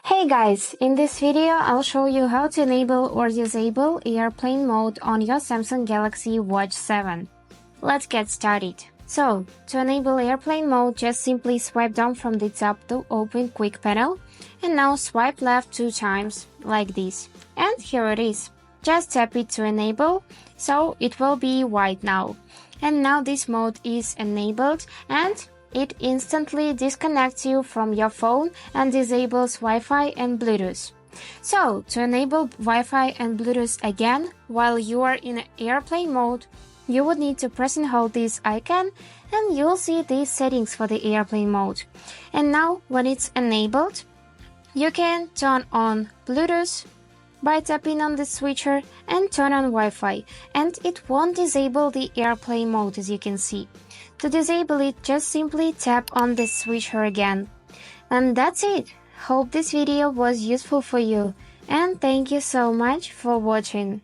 Hey guys, in this video I'll show you how to enable or disable airplane mode on your Samsung Galaxy Watch 7. Let's get started. So, to enable airplane mode, just simply swipe down from the top to open quick panel, and now swipe left 2 times, like this. And here it is. Just tap it to enable, so it will be white now. And now this mode is enabled and it instantly disconnects you from your phone and disables Wi-Fi and Bluetooth. So, to enable Wi-Fi and Bluetooth again while you are in airplane mode, you would need to press and hold this icon and you'll see these settings for the airplane mode. And now, when it's enabled, you can turn on Bluetooth by tapping on the switcher and turn on Wi-Fi, and it won't disable the airplane mode as you can see. To disable it, just simply tap on the switcher again. And that's it. Hope this video was useful for you, and thank you so much for watching.